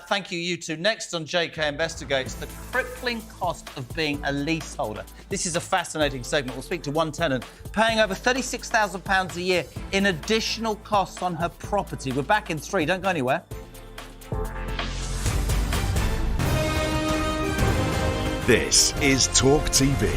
Thank you two. Next on JK Investigates, the crippling cost of being a leaseholder. This is a fascinating segment. We'll speak to one tenant paying over £36,000 a year in additional costs on her property. We're back in 3. Don't go anywhere. This is TalkTV.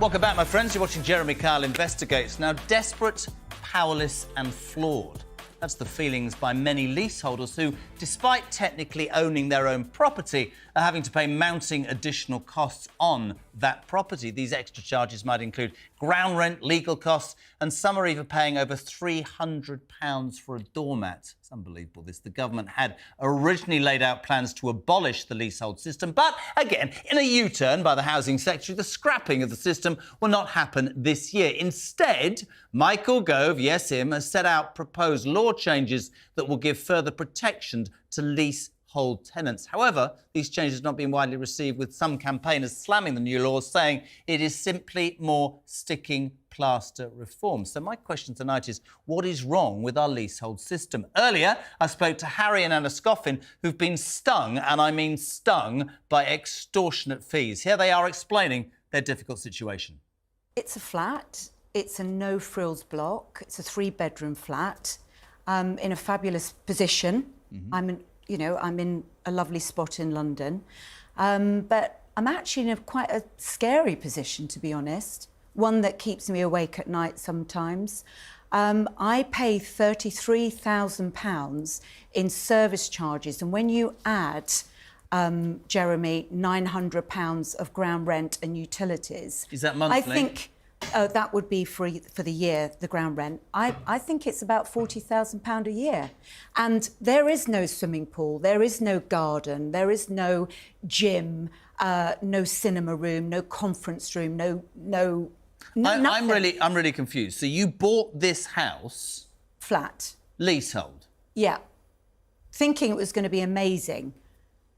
Welcome back, my friends. You're watching Jeremy Kyle Investigates. Now, desperate, powerless and flawed. That's the feelings by many leaseholders who, despite technically owning their own property, are having to pay mounting additional costs on that property. These extra charges might include ground rent, legal costs, and some are even paying over £300 for a doormat. It's unbelievable, this. The government had originally laid out plans to abolish the leasehold system, but again, in a U-turn by the Housing Secretary, the scrapping of the system will not happen this year. Instead, Michael Gove, yes him, has set out proposed law changes that will give further protection to leasehold tenants. However, these changes have not been widely received, with some campaigners slamming the new laws, saying it is simply more sticking plaster reform. So my question tonight is, what is wrong with our leasehold system? Earlier, I spoke to Harry and Anna Scoffin, who've been stung, and I mean stung, by extortionate fees. Here they are explaining their difficult situation. It's a flat. It's a no-frills block. It's a 3-bedroom flat in a fabulous position. I'm in a lovely spot in London. But I'm actually in quite a scary position, to be honest. One that keeps me awake at night sometimes. I pay £33,000 in service charges. And when you add, Jeremy, £900 of ground rent and utilities... Is that monthly? I think that would be for the year, the ground rent. I think it's about £40,000 a year. And there is no swimming pool, there is no garden, there is no gym, no cinema room, no conference room, no I'm really confused. So you bought this house... Flat. Leasehold? Yeah. Thinking it was going to be amazing.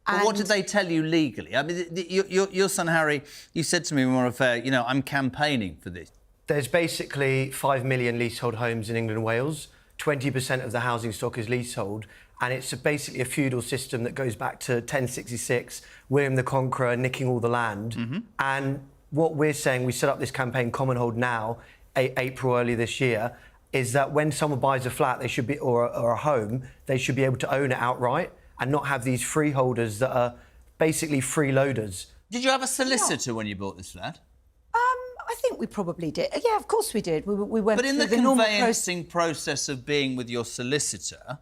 But what did they tell you legally? I mean, your son Harry, you said to me when we were fair, I'm campaigning for this. There's basically 5 million leasehold homes in England and Wales. 20% of the housing stock is leasehold, and it's basically a feudal system that goes back to 1066, William the Conqueror nicking all the land. And what we're saying, we set up this campaign, Commonhold Now, April early this year, is that when someone buys a flat, they should be, or a home, they should be able to own it outright and not have these freeholders that are basically freeloaders. Did you have a solicitor when you bought this flat? I think we probably did. Yeah, of course we did. We went But in through the normal conveyancing process of being with your solicitor,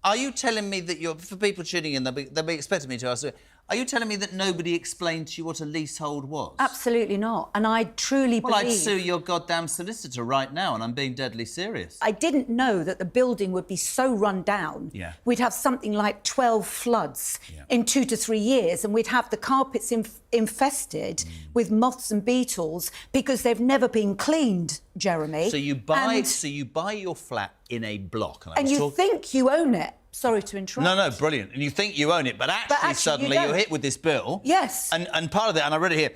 are you telling me that for people tuning in, they'll be expecting me to ask, are you telling me that nobody explained to you what a leasehold was? Absolutely not. And I truly believe... Well, I'd sue your goddamn solicitor right now, and I'm being deadly serious. I didn't know that the building would be so run down. Yeah. We'd have something like 12 floods in 2 to 3 years, and we'd have the carpets infested with moths and beetles because they've never been cleaned, Jeremy. So you buy your flat in a block. And you think you own it. Sorry to interrupt. No, brilliant. And you think you own it, but actually suddenly you're hit with this bill. Yes. And part of it, and I read it here,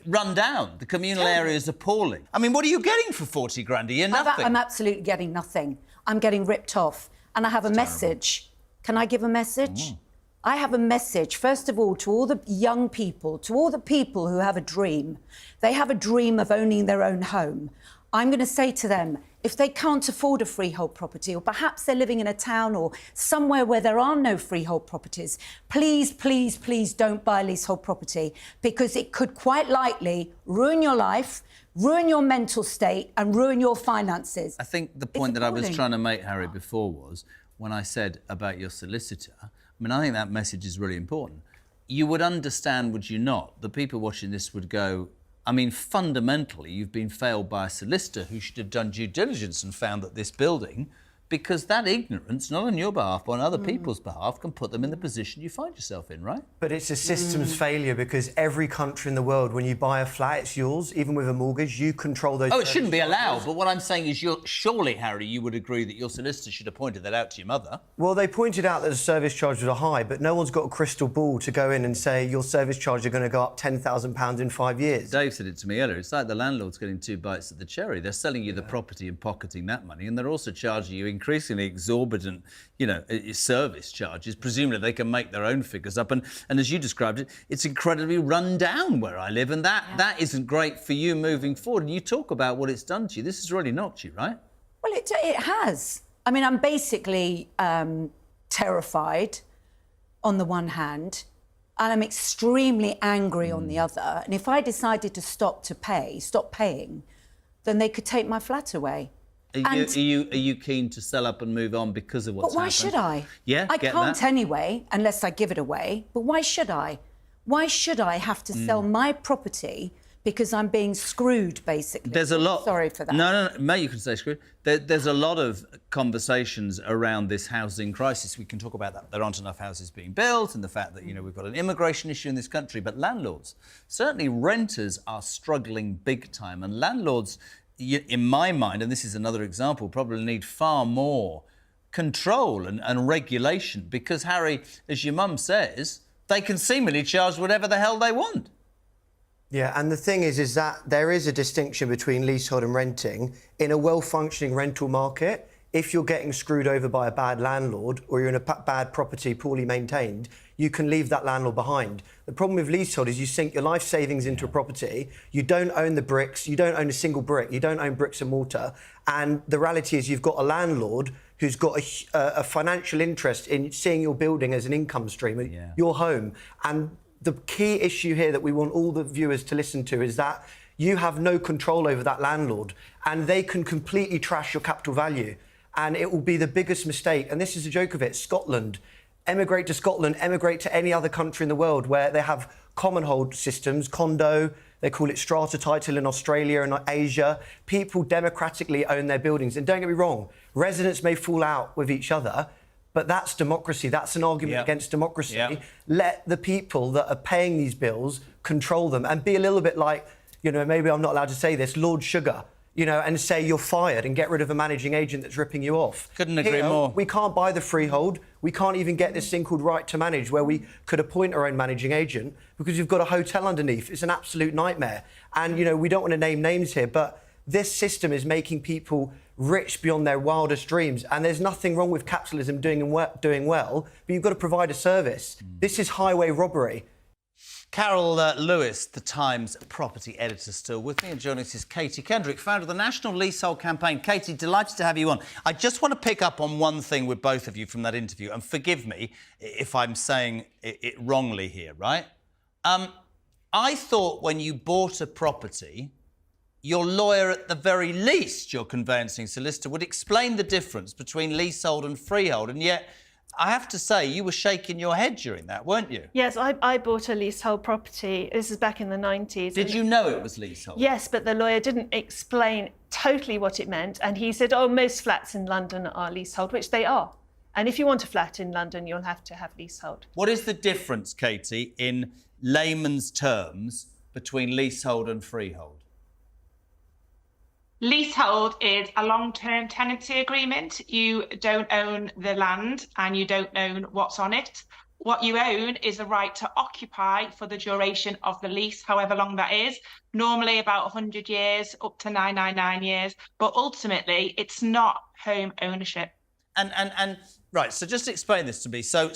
run down. The communal area is appalling. I mean, what are you getting for 40 grand a year? Nothing. I'm absolutely getting nothing. I'm getting ripped off. And I have a message. Can I give a message? I have a message, first of all, to all the young people, to all the people who have a dream. They have a dream of owning their own home. I'm going to say to them, if they can't afford a freehold property, or perhaps they're living in a town or somewhere where there are no freehold properties, please, please, please don't buy a leasehold property, because it could quite likely ruin your life, ruin your mental state and ruin your finances. I think the point that I was trying to make, Harry, before was when I said about your solicitor, I mean, I think that message is really important. You would understand, would you not, the people watching this would go, I mean, fundamentally, you've been failed by a solicitor who should have done due diligence and found that this building, because that ignorance, not on your behalf, but on other people's behalf, can put them in the position you find yourself in, right? But it's a systems failure because every country in the world, when you buy a flat, it's yours, even with a mortgage, you control those... Oh, it shouldn't be allowed, but what I'm saying is surely, Harry, you would agree that your solicitor should have pointed that out to your mother. Well, they pointed out that the service charges are high, but no one's got a crystal ball to go in and say your service charges are going to go up £10,000 in 5 years. Dave said it to me earlier. It's like the landlord's getting 2 bites at the cherry. They're selling you the property and pocketing that money, and they're also charging you increasingly exorbitant, service charges. Presumably they can make their own figures up. And as you described it, it's incredibly run down where I live, and that isn't great for you moving forward. And you talk about what it's done to you. This has really knocked you, right? Well, it has. I mean, I'm basically terrified on the one hand, and I'm extremely angry on the other. And if I decided to stop paying, then they could take my flat away. Are you keen to sell up and move on because of what's happened? But why should I? Yeah, I can't anyway, unless I give it away. But why should I? Why should I have to sell my property because I'm being screwed, basically? There's a lot... Sorry for that. No, May, you can say screwed. There's a lot of conversations around this housing crisis. We can talk about that. There aren't enough houses being built and the fact that, we've got an immigration issue in this country. But landlords, certainly renters, are struggling big time. And landlords, in my mind, and this is another example, probably need far more control and regulation because, Harry, as your mum says, they can seemingly charge whatever the hell they want. Yeah, and the thing is that there is a distinction between leasehold and renting. In a well-functioning rental market, if you're getting screwed over by a bad landlord or you're in a bad property, poorly maintained, you can leave that landlord behind. The problem with leasehold is you sink your life savings into a property, you don't own the bricks, you don't own a single brick, you don't own bricks and mortar, and the reality is you've got a landlord who's got a financial interest in seeing your building as an income stream, your home. And the key issue here that we want all the viewers to listen to is that you have no control over that landlord and they can completely trash your capital value. And it will be the biggest mistake. And this is a joke of it. Scotland, emigrate to Scotland, emigrate to any other country in the world where they have common hold systems, condo, they call it strata title in Australia and Asia. People democratically own their buildings. And don't get me wrong, residents may fall out with each other, but that's democracy. That's an argument against democracy. Let the people that are paying these bills control them and be a little bit like, maybe I'm not allowed to say this, Lord Sugar, and say you're fired and get rid of a managing agent that's ripping you off. Couldn't agree more. We can't buy the freehold. We can't even get this thing called right to manage where we could appoint our own managing agent because you've got a hotel underneath. It's an absolute nightmare. And, we don't want to name names here, but this system is making people rich beyond their wildest dreams. And there's nothing wrong with capitalism doing well, but you've got to provide a service. This is highway robbery. Carol Lewis, The Times property editor, still with me, and joining us is Katie Kendrick, founder of the National Leasehold Campaign. Katie, delighted to have you on. I just want to pick up on one thing with both of you from that interview, and forgive me if I'm saying it wrongly here, right? I thought when you bought a property, your lawyer, at the very least, your conveyancing solicitor, would explain the difference between leasehold and freehold, and yet I have to say, you were shaking your head during that, weren't you? Yes, I bought a leasehold property. This is back in the 90s. Did you know it was leasehold? Yes, but the lawyer didn't explain totally what it meant. And he said, most flats in London are leasehold, which they are. And if you want a flat in London, you'll have to have leasehold. What is the difference, Katie, in layman's terms between leasehold and freehold? Leasehold is a long-term tenancy agreement. You don't own the land and you don't own what's on it. What you own is the right to occupy for the duration of the lease, however long that is, normally about 100 years, up to 999 years. But ultimately, it's not home ownership. And right, so just explain this to me. So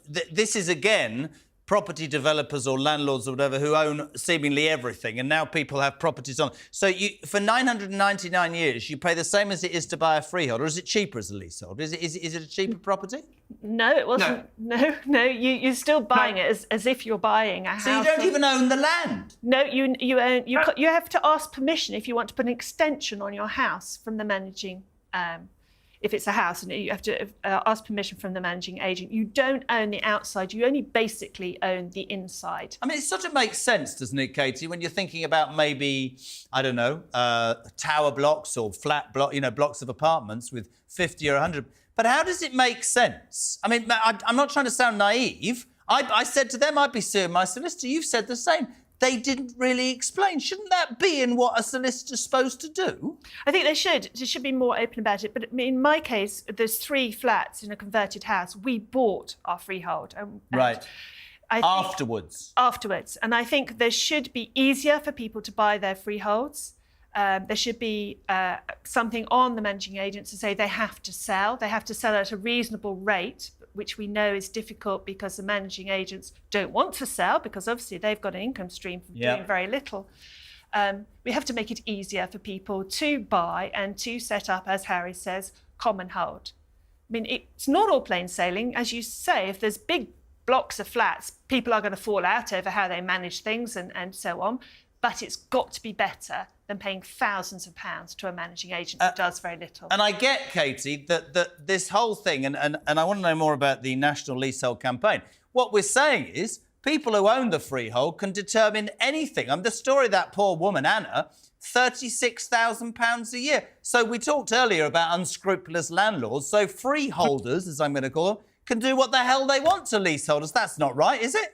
this is, again, property developers or landlords or whatever who own seemingly everything, and now people have properties on. So for 999 years, you pay the same as it is to buy a freehold, or is it cheaper as a leasehold? Is it a cheaper property? No, it wasn't. No, you're still buying it as if you're buying a house. So you don't even own the land? No, you own. You have to ask permission if you want to put an extension on your house from the managing if it's a house and you have to ask permission from the managing agent. You don't own the outside, you only basically own the inside. I mean, it sort of makes sense, doesn't it, Katie, when you're thinking about maybe, I don't know, tower blocks or flat blocks of apartments with 50 or 100. But how does it make sense? I mean, I'm not trying to sound naive. I said to them I'd be suing my solicitor. You've said the same. They didn't really explain. Shouldn't that be in what a solicitor's supposed to do? I think they should. They should be more open about it. But in my case, there's 3 flats in a converted house. We bought our freehold. Right. Afterwards. And I think there should be easier for people to buy their freeholds. There should be something on the managing agents to say they have to sell. They have to sell at a reasonable rate, which we know is difficult because the managing agents don't want to sell because obviously they've got an income stream from doing very little. We have to make it easier for people to buy and to set up, as Harry says, common hold. I mean, it's not all plain sailing. As you say, if there's big blocks of flats, people are going to fall out over how they manage things and so on. But it's got to be better than paying thousands of pounds to a managing agent who does very little. And I get, Katie, that this whole thing, and I want to know more about the National Leasehold campaign. What we're saying is people who own the freehold can determine anything. The story of that poor woman, Anna, £36,000 a year. So we talked earlier about unscrupulous landlords. So freeholders, as I'm going to call them, can do what the hell they want to leaseholders. That's not right, is it?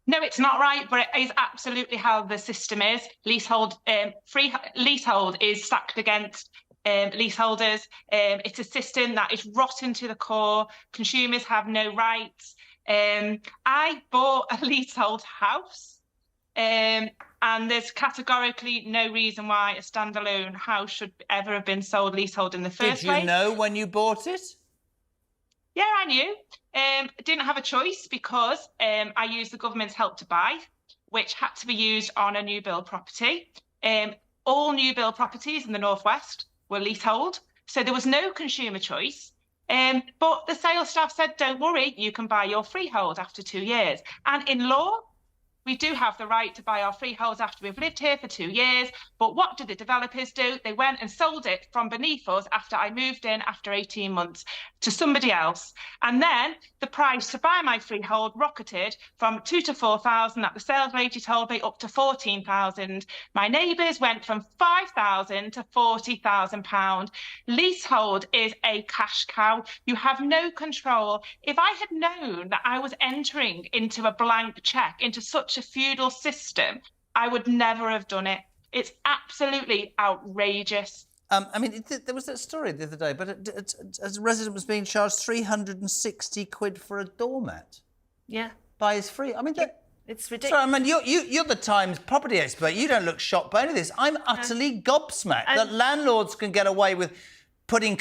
No, it's not right, but it is absolutely how the system is. Leasehold is stacked against leaseholders. It's a system that is rotten to the core. Consumers have no rights. I bought a leasehold house, and there's categorically no reason why a standalone house should ever have been sold leasehold in the first place. Did you know when you bought it? Yeah, I knew. Didn't have a choice because I used the government's Help to Buy, which had to be used on a new build property. All new build properties in the Northwest were leasehold, so there was no consumer choice. But the sales staff said, don't worry, you can buy your freehold after 2 years. And in law, we do have the right to buy our freeholds after we've lived here for 2 years. But what did the developers do? They went and sold it from beneath us after I moved in after 18 months to somebody else. And then the price to buy my freehold rocketed from 2,000 to 4,000 that the sales lady told me up to 14,000. My neighbours went from 5,000 to 40,000 pounds. Leasehold is a cash cow. You have no control. If I had known that I was entering into a blank cheque, into such a feudal system, I would never have done it. It's absolutely outrageous. I mean, there was that story the other day, but a resident was being charged 360 quid for a doormat. Yeah. By his free. I mean, it's ridiculous. Sorry, I mean, you're the Times property expert. You don't look shocked by any of this. I'm utterly gobsmacked that landlords can get away with putting,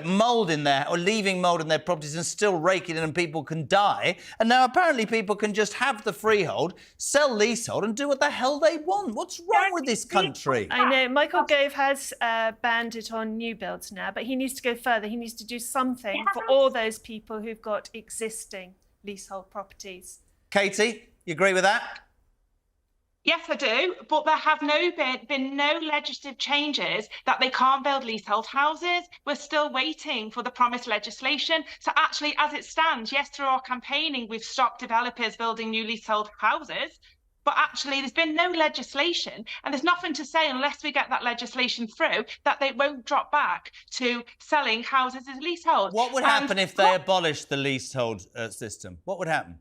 mould in there or leaving mould in their properties and still rake it in and people can die. And now apparently people can just have the freehold, sell leasehold and do what the hell they want. What's wrong with this country? I know. Michael Gove has banned it on new builds now, but he needs to go further. He needs to do something for all those people who've got existing leasehold properties. Katie, you agree with that? Yes, I do, but there have been no legislative changes that they can't build leasehold houses. We're still waiting for the promised legislation. So actually, as it stands, yes, through our campaigning, we've stopped developers building new leasehold houses. But actually, there's been no legislation, and there's nothing to say unless we get that legislation through that they won't drop back to selling houses as leasehold. What would happen if they abolished the leasehold system? What would happen?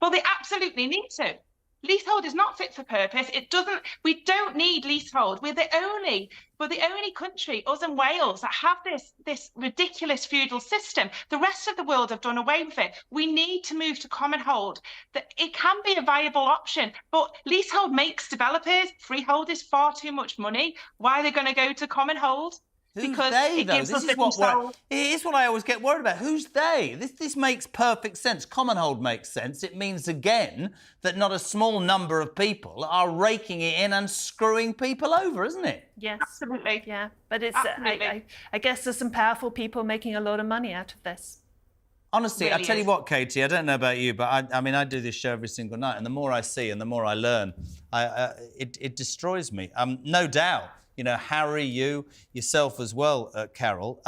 Well, they absolutely need to. Leasehold is not fit for purpose. We don't need leasehold. We're the only country, us and Wales, that have this ridiculous feudal system. The rest of the world have done away with it. We need to move to common hold. That it can be a viable option, but leasehold makes developers. Freehold is far too much money. Why are they going to go to common hold? Who's they, though? This is what I always get worried about. Who's they? This makes perfect sense. Common hold makes sense. It means, again, that not a small number of people are raking it in and screwing people over, isn't it? Yes. Absolutely. Yeah, but it's I guess there's some powerful people making a lot of money out of this. Honestly, Really I tell you what, Katie, I don't know about you, but I mean, I do this show every single night, and the more I see and the more I learn, it destroys me. No doubt. Harry, yourself as well, Carol.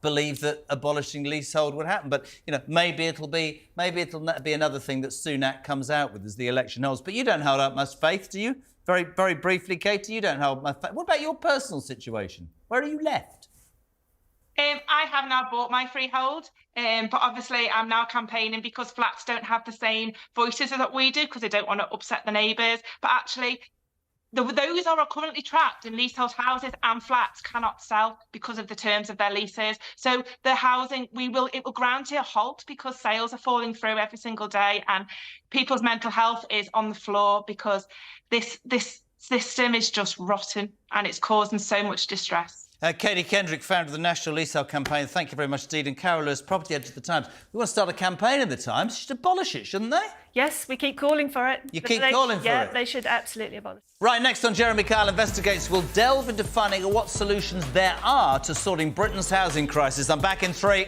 believe that abolishing leasehold would happen. But, you know, maybe it'll be another thing that Sunak comes out with as the election holds. But you don't hold out much faith, do you? Very, very briefly, Katie, you don't hold much faith. What about your personal situation? Where are you left? I have now bought my freehold, but obviously I'm now campaigning because flats don't have the same voices that we do because they don't want to upset the neighbours. But actually, those are currently trapped in leasehold houses, and flats cannot sell because of the terms of their leases. So the housing, it will ground to a halt because sales are falling through every single day, and people's mental health is on the floor because this system is just rotten and it's causing so much distress. Katie Kendrick, founder of the National Leasehold Campaign, thank you very much indeed. And Carol Lewis, property editor of The Times. We want to start a campaign in The Times. They should abolish it, shouldn't they? Yes, we keep calling for it. You keep calling for it? Yeah, they should absolutely abolish it. Right, next on Jeremy Kyle Investigates, we'll delve into finding out what solutions there are to sorting Britain's housing crisis. I'm back in 3.